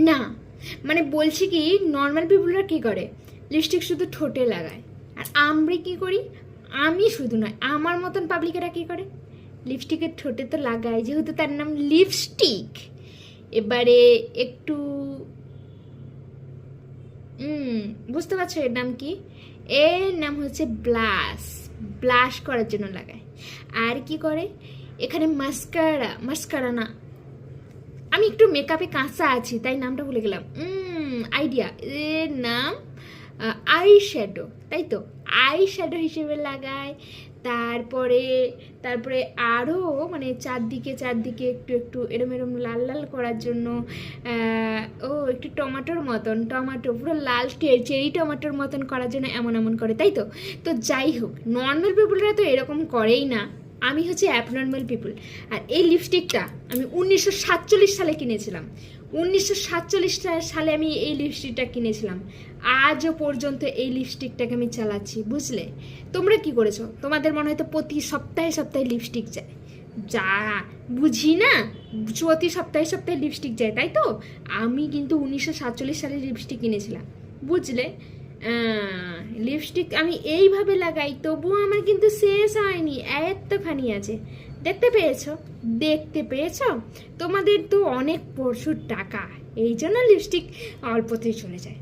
না, মানে বলছি কি, নর্মাল পিপুলরা কি করে, লিপস্টিক শুধু ঠোঁটে লাগায়, আর আমরা কি করি, আমি শুধু নয় আমার মতন পাবলিকেরা কি করে, লিপস্টিকের ঠোঁটে তো লাগায়, যেহেতু তার নাম লিপস্টিক। এবারে একটু বুঝতে পারছো এর নাম কি? এর নাম হচ্ছে ব্লাশ। ব্লাশ করার জন্য লাগায়। আর কি করে, এখানে মাস্কারা, মাস্কারা না, আমি একটু মেকআপে কাঁচা আছি তাই নামটা ভুলে গেলাম। আইডিয়া, এর নাম আই শ্যাডো, তাই তো, আই শ্যাডো হিসেবে লাগায়। তারপরে তারপরে আরও মানে চারদিকে চারদিকে একটু একটু এরম এরম লাল লাল করার জন্য ও একটু টমাটোর মতন, টমাটো পুরো লাল চেরি টমাটোর মতন করার জন্য এমন এমন করে, তাই তো। তো যাই হোক, নর্মাল পিপুলরা তো এরকম করেই না, আমি হচ্ছে অ্যাবনর্মাল পিপুল। আর এই লিপস্টিকটা আমি 1947 সালে কিনেছিলাম। 1947 সালে আমি এই লিপস্টিকটা কিনেছিলাম। আজও পর্যন্ত এই লিপস্টিকটাকে আমি চালাচ্ছি, বুঝলে। তোমরা কি করেছো? তোমাদের মনে হয় তো প্রতি সপ্তাহে সপ্তাহে লিপস্টিক যায়, যা বুঝি না, প্রতি সপ্তাহে সপ্তাহে লিপস্টিক যায়, তাই তো। আমি কিন্তু 1947 সালে লিপস্টিক কিনেছিলাম, বুঝলে। লিপস্টিক আমি এইভাবে লাগাই, তবুও আমার কিন্তু শেষ হয়নি, এতখানি আছে। দেখতে পেয়েছো? দেখতে পেয়েছো? তোমাদের তো অনেক প্রচুর টাকা, এই জন্য লিপস্টিক অল্পতেই চলে যায়।